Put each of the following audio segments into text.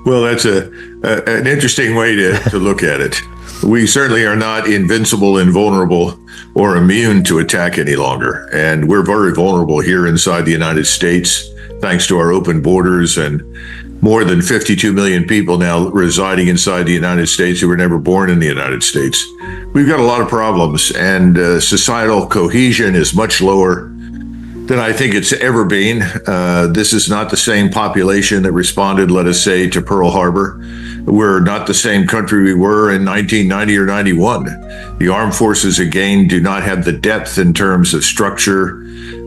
Well, that's an interesting way to look at it. We certainly are not invincible, invulnerable, or immune to attack any longer. And we're very vulnerable here inside the United States, thanks to our open borders and more than 52 million people now residing inside the United States who were never born in the United States. We've got a lot of problems, and societal cohesion is much lower than I think it's ever been. This is not the same population that responded, let us say, to Pearl Harbor. We're not the same country we were in 1990 or 91. The armed forces, again, do not have the depth in terms of structure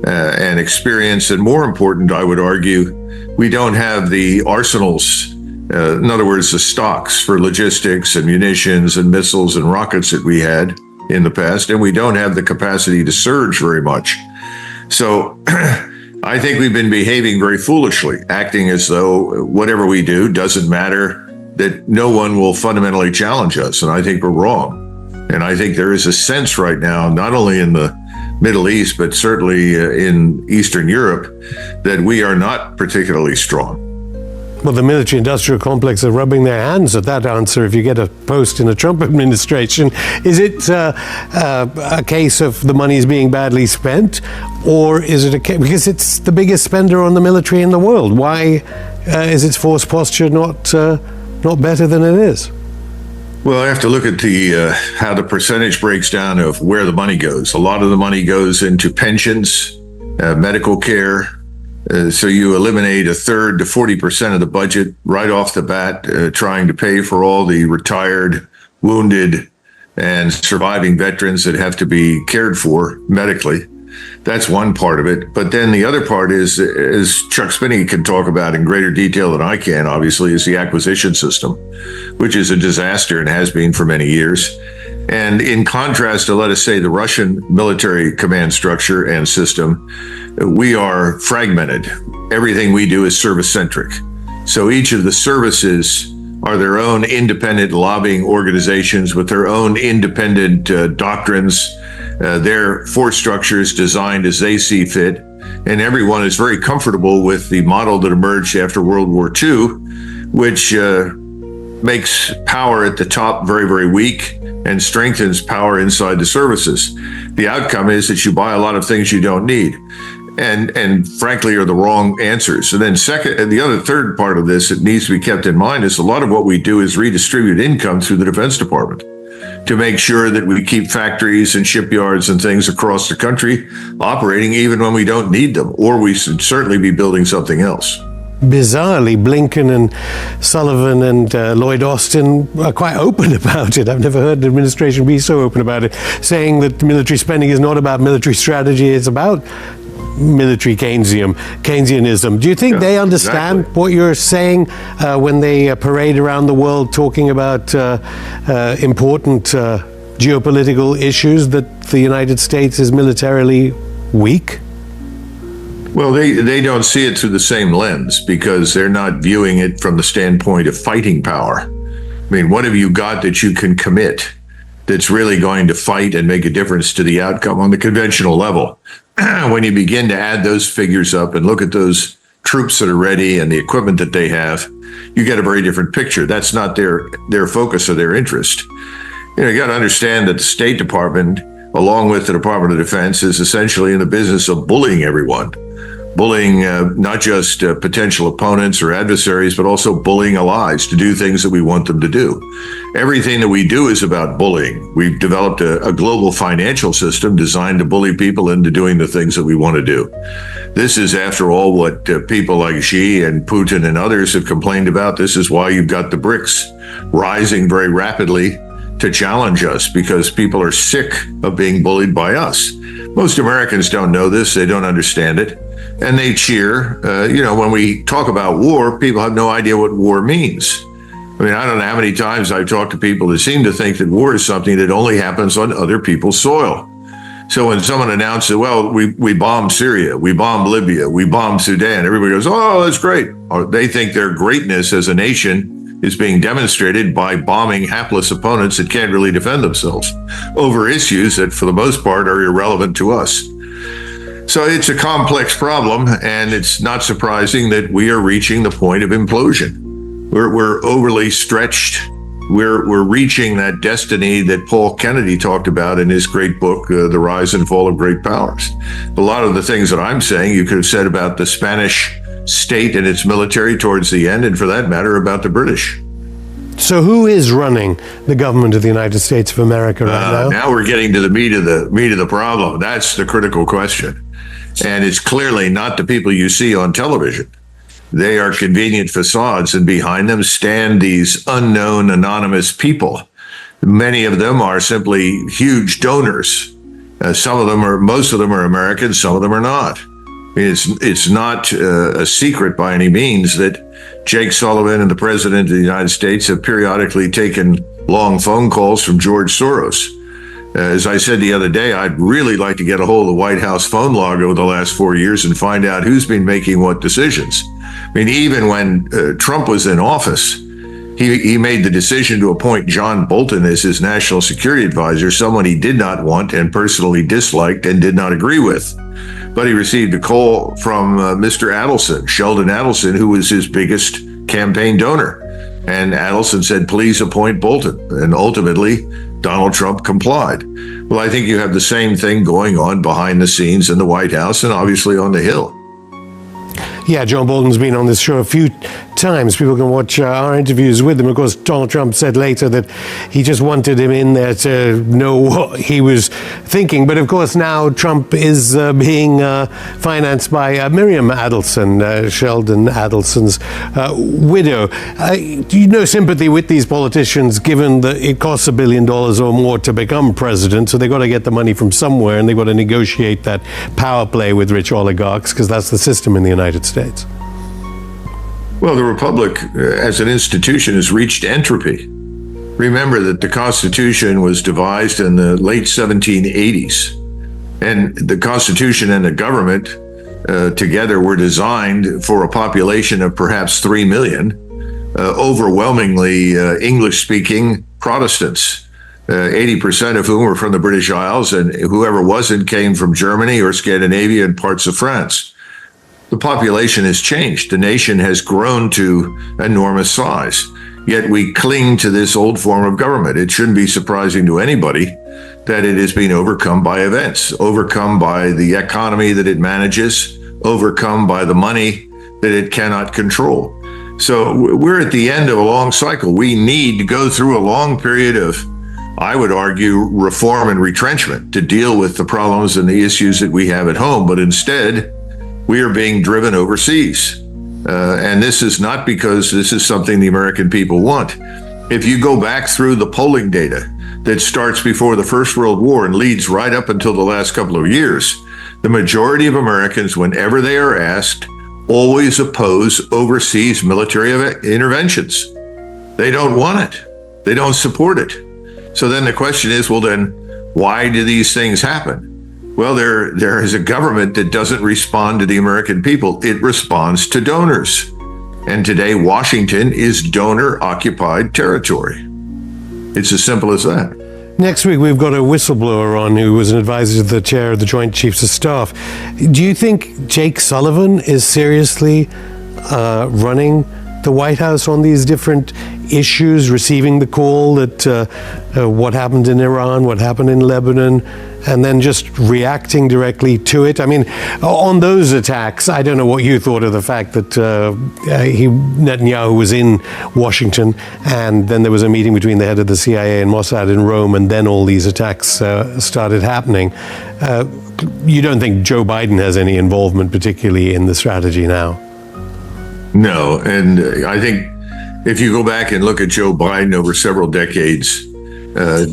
and experience. And more important, I would argue, we don't have the arsenals, in other words, the stocks for logistics and munitions and missiles and rockets that we had in the past. And we don't have the capacity to surge very much. So I think we've been behaving very foolishly, acting as though whatever we do doesn't matter, that no one will fundamentally challenge us. And I think we're wrong. And I think there is a sense right now, not only in the Middle East, but certainly in Eastern Europe, that we are not particularly strong. Well, the military-industrial complex are rubbing their hands at that answer if you get a post in a Trump administration. Is it a case of the money is being badly spent, or is it a case, because it's the biggest spender on the military in the world? Why is its force posture not better than it is? Well, I have to look at how the percentage breaks down of where the money goes. A lot of the money goes into pensions, medical care. So you eliminate a third to 40% of the budget right off the bat, trying to pay for all the retired, wounded, and surviving veterans that have to be cared for medically. That's one part of it. But then the other part is, as Chuck Spinney can talk about in greater detail than I can, obviously, is the acquisition system, which is a disaster and has been for many years. And in contrast to, let us say, the Russian military command structure and system, we are fragmented. Everything we do is service-centric. So each of the services are their own independent lobbying organizations with their own independent doctrines, their force structures designed as they see fit. And everyone is very comfortable with the model that emerged after World War II, which makes power at the top very, very weak and strengthens power inside the services. The outcome is that you buy a lot of things you don't need, and frankly are the wrong answers. And then second, and the third part of this that needs to be kept in mind is a lot of what we do is redistribute income through the Defense Department to make sure that we keep factories and shipyards and things across the country operating even when we don't need them, or we should certainly be building something else. Bizarrely, Blinken and Sullivan and Lloyd Austin are quite open about it. I've never heard the administration be so open about it, saying that military spending is not about military strategy, it's about military Keynesianism. Do you think they understand what you're saying when they parade around the world talking about important geopolitical issues, that the United States is militarily weak? Well, they don't see it through the same lens because they're not viewing it from the standpoint of fighting power. I mean, what have you got that you can commit that's really going to fight and make a difference to the outcome on the conventional level? When you begin to add those figures up and look at those troops that are ready and the equipment that they have, you get a very different picture. That's not their focus or their interest. You got to understand that the State Department, along with the Department of Defense, is essentially in the business of bullying everyone. Bullying not just potential opponents or adversaries, but also bullying allies to do things that we want them to do. Everything that we do is about bullying. We've developed a global financial system designed to bully people into doing the things that we want to do. This is, after all, what people like Xi and Putin and others have complained about. This is why you've got the BRICS rising very rapidly to challenge us, because people are sick of being bullied by us. Most Americans don't know this. They don't understand it. And they cheer. When we talk about war, people have no idea what war means. I mean, I don't know how many times I've talked to people that seem to think that war is something that only happens on other people's soil. So when someone announces, well, we bombed Syria, we bombed Libya, we bombed Sudan, everybody goes, oh, that's great. Or they think their greatness as a nation is being demonstrated by bombing hapless opponents that can't really defend themselves over issues that, for the most part, are irrelevant to us. So it's a complex problem, and it's not surprising that we are reaching the point of implosion. We're overly stretched. We're reaching that destiny that Paul Kennedy talked about in his great book, The Rise and Fall of Great Powers. A lot of the things that I'm saying, you could have said about the Spanish state and its military towards the end, and for that matter, about the British. So who is running the government of the United States of America right now? Now we're getting to the meat of the problem. That's the critical question. And it's clearly not the people you see on television. They are convenient facades, and behind them stand these unknown, anonymous people. Many of them are simply huge donors. Most of them are Americans, some of them are not. I mean, it's not a secret by any means that Jake Sullivan and the President of the United States have periodically taken long phone calls from George Soros. As I said the other day, I'd really like to get a hold of the White House phone log over the last 4 years and find out who's been making what decisions. I mean, even when Trump was in office, he made the decision to appoint John Bolton as his national security advisor, someone he did not want and personally disliked and did not agree with. But he received a call from Mr. Adelson, Sheldon Adelson, who was his biggest campaign donor. And Adelson said, please appoint Bolton. And ultimately, Donald Trump complied. Well, I think you have the same thing going on behind the scenes in the White House and obviously on the Hill. Yeah, John Bolton's been on this show a few times. People can watch our interviews with him. Of course, Donald Trump said later that he just wanted him in there to know what he was thinking. But of course, now Trump is being financed by Miriam Adelson, Sheldon Adelson's widow. No sympathy with these politicians, given that it costs $1 billion or more to become president. So they've got to get the money from somewhere, and they've got to negotiate that power play with rich oligarchs, because that's the system in the United States. Well, the Republic as an institution has reached entropy. Remember that the Constitution was devised in the late 1780s, and the Constitution and the government together were designed for a population of perhaps 3 million, overwhelmingly English-speaking Protestants, 80% of whom were from the British Isles, and whoever wasn't came from Germany or Scandinavia and parts of France. The population has changed. The nation has grown to enormous size. Yet we cling to this old form of government. It shouldn't be surprising to anybody that it has been overcome by events, overcome by the economy that it manages, overcome by the money that it cannot control. So we're at the end of a long cycle. We need to go through a long period of, I would argue, reform and retrenchment to deal with the problems and the issues that we have at home. But instead, we are being driven overseas. And this is not because this is something the American people want. If you go back through the polling data that starts before the First World War and leads right up until the last couple of years, the majority of Americans, whenever they are asked, always oppose overseas military interventions. They don't want it. They don't support it. So then the question is, well, then why do these things happen? Well, there is a government that doesn't respond to the American people. It responds to donors. And today, Washington is donor-occupied territory. It's as simple as that. Next week, we've got a whistleblower on who was an advisor to the chair of the Joint Chiefs of Staff. Do you think Jake Sullivan is seriously running the White House on these different issues, receiving the call that what happened in Iran, what happened in Lebanon, and then just reacting directly to it? I mean, on those attacks, I don't know what you thought of the fact that Netanyahu was in Washington, and then there was a meeting between the head of the CIA and Mossad in Rome, and then all these attacks started happening. You don't think Joe Biden has any involvement, particularly in the strategy now? No, and I think if you go back and look at Joe Biden over several decades,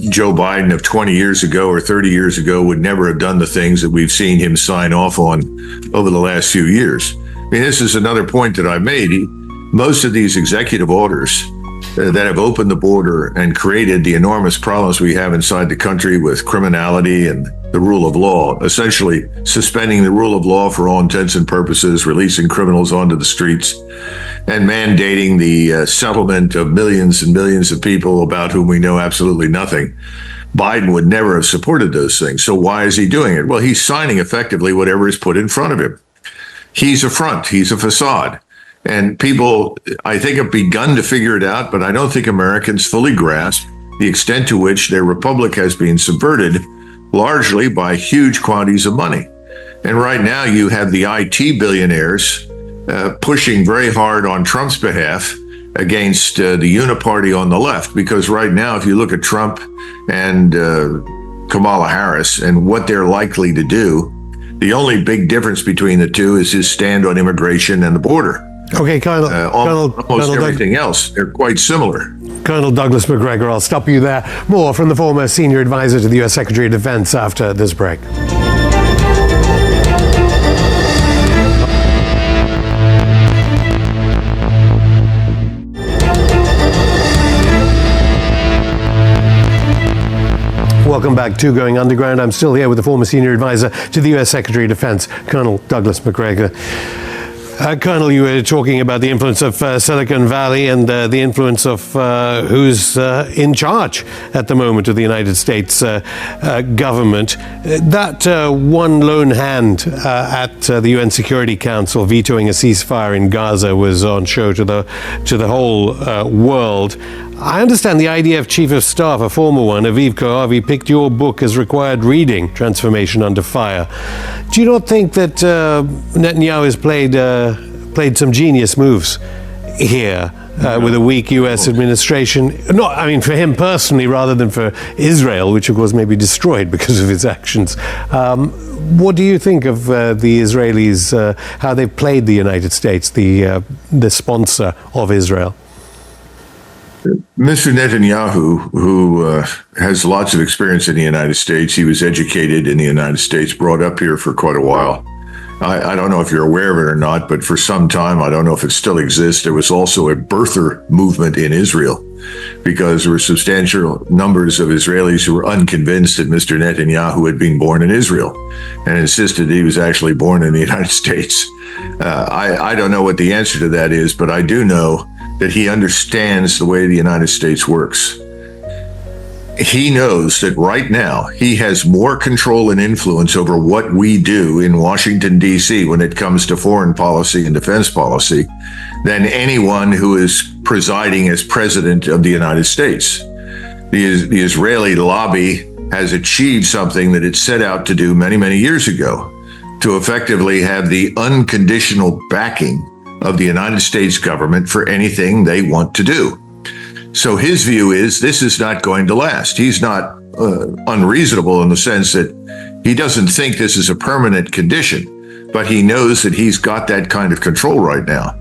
Joe Biden of 20 years ago or 30 years ago would never have done the things that we've seen him sign off on over the last few years. I mean, this is another point that I've made. Most of these executive orders that have opened the border and created the enormous problems we have inside the country with criminality and the rule of law, essentially suspending the rule of law for all intents and purposes, releasing criminals onto the streets, and mandating the settlement of millions and millions of people about whom we know absolutely nothing. Biden would never have supported those things. So why is he doing it? Well, he's signing effectively whatever is put in front of him. He's a front. He's a facade. And people, I think, have begun to figure it out, but I don't think Americans fully grasp the extent to which their republic has been subverted, largely by huge quantities of money. And right now you have the IT billionaires pushing very hard on Trump's behalf against the uniparty on the left, because right now, if you look at Trump and Kamala Harris and what they're likely to do, the only big difference between the two is his stand on immigration and the border. Okay, Almost everything else, they're quite similar. Colonel Douglas Macgregor, I'll stop you there. More from the former senior advisor to the U.S. Secretary of Defense after this break. Welcome back to Going Underground. I'm still here with the former senior advisor to the U.S. Secretary of Defense, Colonel Douglas Macgregor. Colonel, you were talking about the influence of Silicon Valley and the influence of who's in charge at the moment of the United States government. That one lone hand at the UN Security Council vetoing a ceasefire in Gaza was on show to the whole world. I understand the IDF Chief of Staff, a former one, Aviv Kohavi, picked your book as required reading, Transformation Under Fire. Do you not think that Netanyahu has played some genius moves here with a weak U.S. administration? Not, I mean, for him personally, rather than for Israel, which of course may be destroyed because of his actions. What do you think of the Israelis, how they've played the United States, the sponsor of Israel? Mr. Netanyahu, who has lots of experience in the United States, he was educated in the United States, brought up here for quite a while. I don't know if you're aware of it or not, but for some time, I don't know if it still exists, there was also a birther movement in Israel, because there were substantial numbers of Israelis who were unconvinced that Mr. Netanyahu had been born in Israel and insisted he was actually born in the United States. I don't know what the answer to that is, but I do know that he understands the way the United States works. He knows that right now he has more control and influence over what we do in Washington, D.C. when it comes to foreign policy and defense policy than anyone who is presiding as president of the United States. The Israeli lobby has achieved something that it set out to do many, many years ago, to effectively have the unconditional backing of the United States government for anything they want to do. So his view is this is not going to last. He's not unreasonable in the sense that he doesn't think this is a permanent condition, but he knows that he's got that kind of control right now.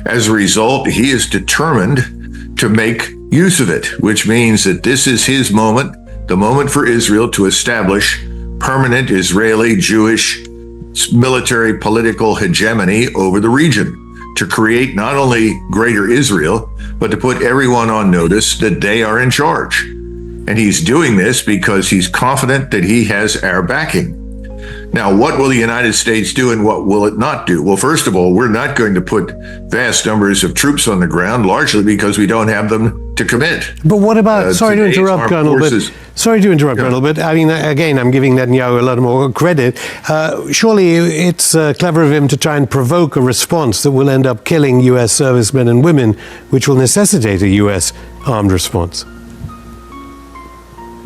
As a result, he is determined to make use of it, which means that this is his moment, the moment for Israel to establish permanent Israeli Jewish military political hegemony over the region, to create not only greater Israel, but to put everyone on notice that they are in charge. And he's doing this because he's confident that he has our backing. Now, what will the United States do and what will it not do? Well, first of all, we're not going to put vast numbers of troops on the ground, largely because we don't have them to commit. But what about, sorry to interrupt, Colonel, but I mean, again, I'm giving Netanyahu a lot more credit. Surely it's clever of him to try and provoke a response that will end up killing U.S. servicemen and women, which will necessitate a U.S. armed response.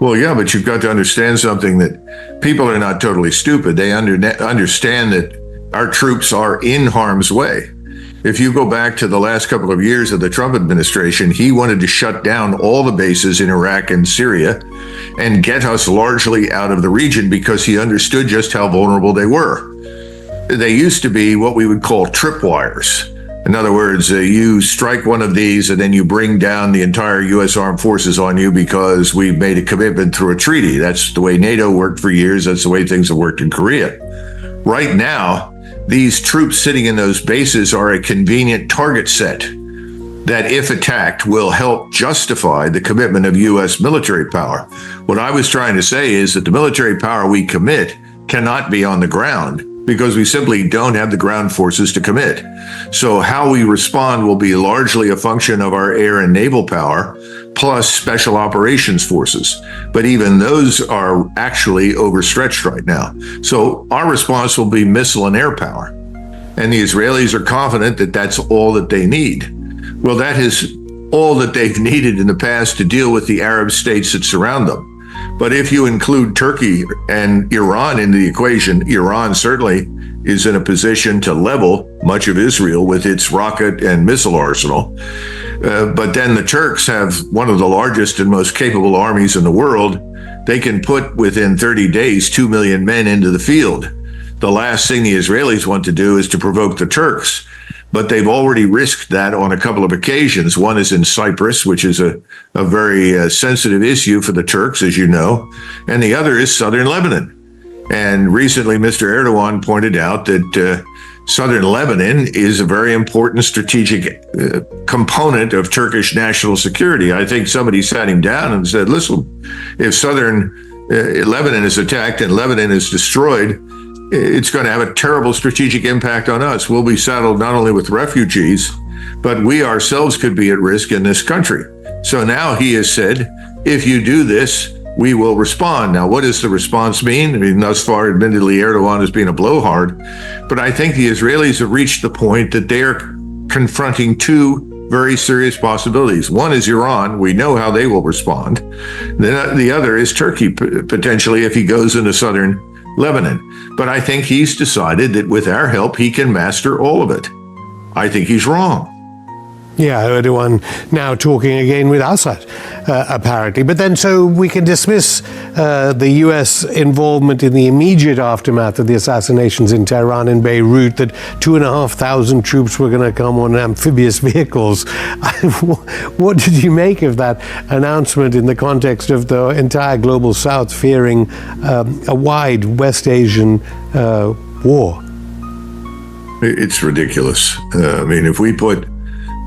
Well, yeah, but you've got to understand something, that people are not totally stupid. They understand that our troops are in harm's way. If you go back to the last couple of years of the Trump administration, he wanted to shut down all the bases in Iraq and Syria and get us largely out of the region because he understood just how vulnerable they were. They used to be what we would call tripwires. In other words, you strike one of these and then you bring down the entire U.S. armed forces on you because we've made a commitment through a treaty. That's the way NATO worked for years. That's the way things have worked in Korea. Right now, these troops sitting in those bases are a convenient target set that, if attacked, will help justify the commitment of U.S. military power. What I was trying to say is that the military power we commit cannot be on the ground, because we simply don't have the ground forces to commit. So how we respond will be largely a function of our air and naval power, plus special operations forces. But even those are actually overstretched right now. So our response will be missile and air power. And the Israelis are confident that that's all that they need. Well, that is all that they've needed in the past to deal with the Arab states that surround them. But if you include Turkey and Iran in the equation, Iran certainly is in a position to level much of Israel with its rocket and missile arsenal. But then the Turks have one of the largest and most capable armies in the world. They can put within 30 days 2 million men into the field. The last thing the Israelis want to do is to provoke the Turks. But they've already risked that on a couple of occasions. One is in Cyprus, which is a very sensitive issue for the Turks, as you know, and the other is southern Lebanon. And recently, Mr. Erdogan pointed out that southern Lebanon is a very important strategic component of Turkish national security. I think somebody sat him down and said, listen, if southern Lebanon is attacked and Lebanon is destroyed, it's going to have a terrible strategic impact on us. We'll be saddled not only with refugees, but we ourselves could be at risk in this country. So now he has said, if you do this, we will respond. Now, what does the response mean? I mean, thus far, admittedly, Erdogan has been a blowhard, but I think the Israelis have reached the point that they are confronting two very serious possibilities. One is Iran. We know how they will respond. Then the other is Turkey, potentially, if he goes into southern Lebanon. But I think he's decided that with our help, he can master all of it. I think he's wrong. Yeah, Erdogan now talking again with Assad, apparently. But then, so we can dismiss the U.S. involvement in the immediate aftermath of the assassinations in Tehran and Beirut, that 2,500 troops were going to come on amphibious vehicles. What did you make of that announcement in the context of the entire global South fearing a wide West Asian war? It's ridiculous. I mean, if we put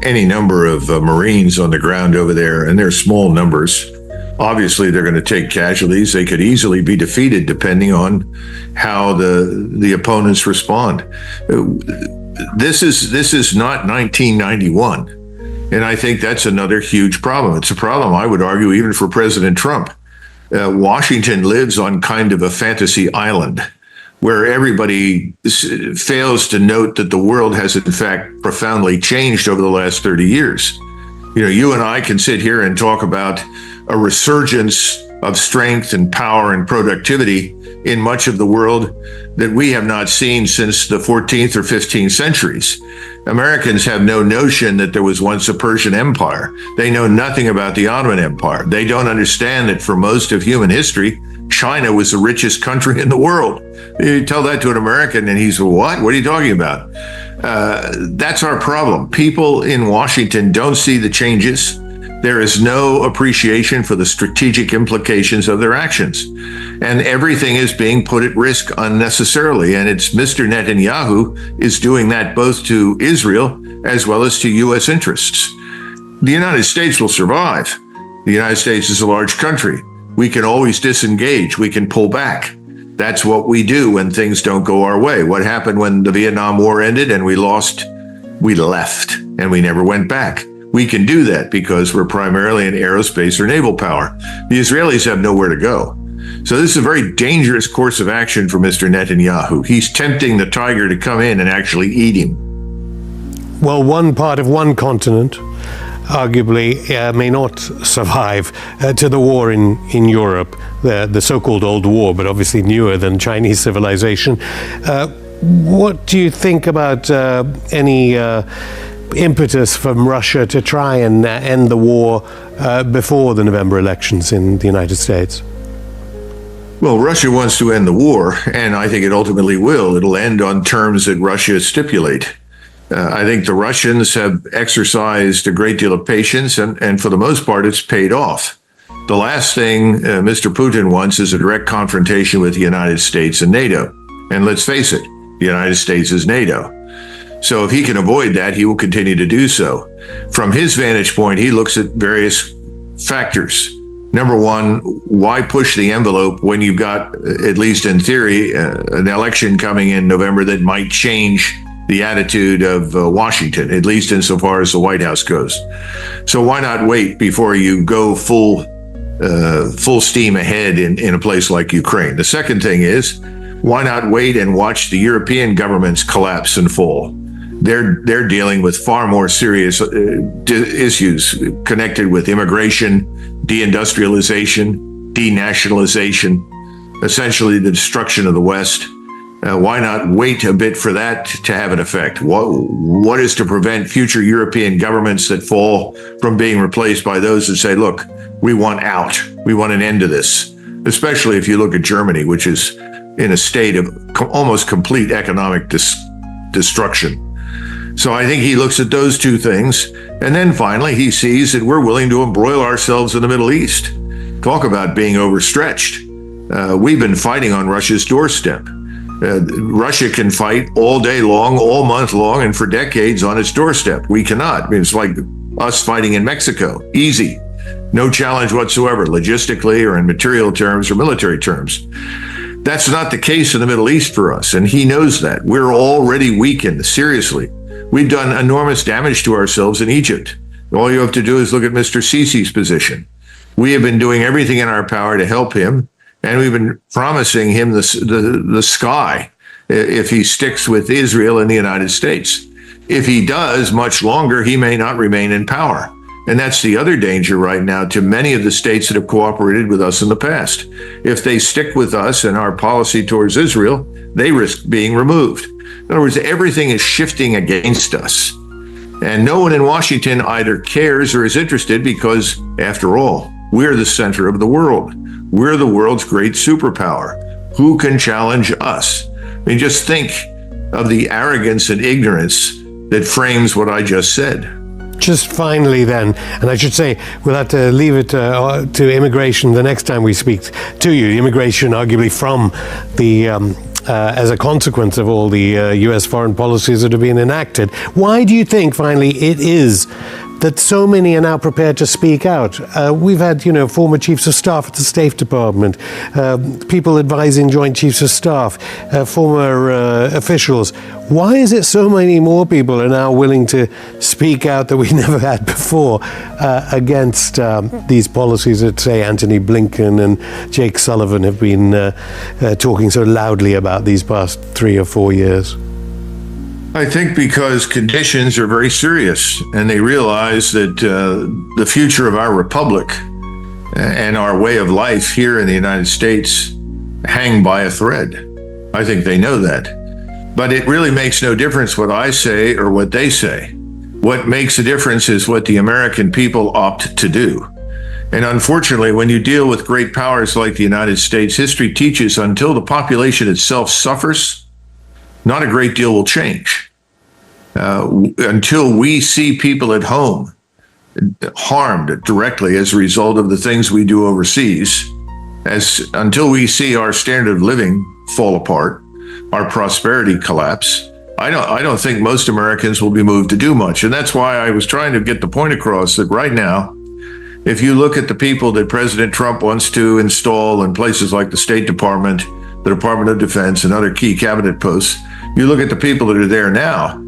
any number of Marines on the ground over there, and they're small numbers, obviously they're going to take casualties. They could easily be defeated depending on how the opponents respond. This is not 1991. And I think that's another huge problem. It's a problem, I would argue, even for President Trump. Washington lives on kind of a fantasy island where everybody fails to note that the world has, in fact, profoundly changed over the last 30 years. You know, you and I can sit here and talk about a resurgence of strength and power and productivity in much of the world that we have not seen since the 14th or 15th centuries. Americans have no notion that there was once a Persian Empire. They know nothing about the Ottoman Empire. They don't understand that for most of human history, China was the richest country in the world. You tell that to an American and he's, what? What are you talking about? That's our problem. People in Washington don't see the changes. There is no appreciation for the strategic implications of their actions. And everything is being put at risk unnecessarily. And it's Mr. Netanyahu is doing that both to Israel as well as to U.S. interests. The United States will survive. The United States is a large country. We can always disengage. We can pull back. That's what we do when things don't go our way. What happened when the Vietnam War ended and we lost? We left and we never went back. We can do that because we're primarily an aerospace or naval power. The Israelis have nowhere to go. So this is a very dangerous course of action for Mr. Netanyahu. He's tempting the tiger to come in and actually eat him. Well, one part of one continent arguably may not survive to the war in Europe, the so-called old war, but obviously newer than Chinese civilization. What do you think about any impetus from Russia to try and end the war before the November elections in the United States? Well, Russia wants to end the war, and I think it ultimately will. It'll end on terms that Russia stipulate. I think the Russians have exercised a great deal of patience, and for the most part, it's paid off. The last thing Mr. Putin wants is a direct confrontation with the United States and NATO. And let's face it, the United States is NATO. So if he can avoid that, he will continue to do so. From his vantage point, he looks at various factors. Number one, why push the envelope when you've got, at least in theory, an election coming in November that might change the attitude of Washington, at least insofar as the White House goes. So why not wait before you go full steam ahead in a place like Ukraine? The second thing is, Why not wait and watch the European governments collapse and fall? They're dealing with far more serious issues connected with immigration, deindustrialization, denationalization, essentially the destruction of the West. Why not wait a bit for that to have an effect? What is to prevent future European governments that fall from being replaced by those that say, look, we want out. We want an end to this, especially if you look at Germany, which is in a state of almost complete economic destruction. So I think he looks at those two things. And then finally, he sees that we're willing to embroil ourselves in the Middle East. Talk about being overstretched. We've been fighting on Russia's doorstep. Russia can fight all day long, all month long, and for decades on its doorstep. We cannot. I mean, it's like us fighting in Mexico. Easy. No challenge whatsoever, logistically or in material terms or military terms. That's not the case in the Middle East for us, and he knows that. We're already weakened, seriously. We've done enormous damage to ourselves in Egypt. All you have to do is look at Mr. Sisi's position. We have been doing everything in our power to help him, and we've been promising him the sky if he sticks with Israel and the United States. If he does much longer, he may not remain in power. And that's the other danger right now to many of the states that have cooperated with us in the past. If they stick with us and our policy towards Israel, they risk being removed. In other words, everything is shifting against us. And no one in Washington either cares or is interested because, after all, we're the center of the world. We're the world's great superpower. Who can challenge us? I mean, just think of the arrogance and ignorance that frames what I just said. Just finally then, and I should say, we'll have to leave it to immigration the next time we speak to you. Immigration arguably from the, as a consequence of all the US foreign policies that have been enacted. Why do you think, finally, it is that so many are now prepared to speak out? We've had, former chiefs of staff at the State Department, people advising Joint Chiefs of Staff, former officials. Why is it so many more people are now willing to speak out that we never had before against these policies that, say, Anthony Blinken and Jake Sullivan have been talking so loudly about these past 3 or 4 years? I think because conditions are very serious, and they realize that the future of our republic and our way of life here in the United States hang by a thread. I think they know that. But it really makes no difference what I say or what they say. What makes a difference is what the American people opt to do. And unfortunately, when you deal with great powers like the United States, history teaches until the population itself suffers, not a great deal will change. Until we see people at home harmed directly as a result of the things we do overseas, until we see our standard of living fall apart, our prosperity collapse, I don't think most Americans will be moved to do much. And that's why I was trying to get the point across that right now, if you look at the people that President Trump wants to install in places like the State Department, the Department of Defense, and other key cabinet posts, you look at the people that are there now,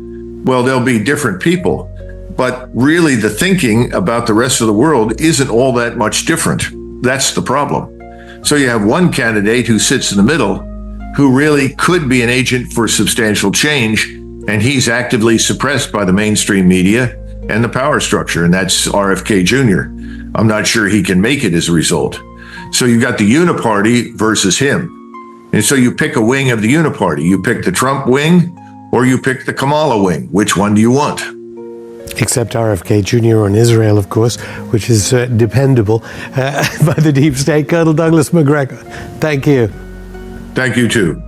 well, they'll be different people. But really, the thinking about the rest of the world isn't all that much different. That's the problem. So you have one candidate who sits in the middle, who really could be an agent for substantial change, and he's actively suppressed by the mainstream media and the power structure, and that's RFK Jr. I'm not sure he can make it as a result. So you've got the uniparty versus him. And so you pick a wing of the uniparty. You pick the Trump wing, or you pick the Kamala wing. Which one do you want? Except RFK Jr. on Israel, of course, which is dependable by the deep state. Colonel Douglas Macgregor, thank you. Thank you, too.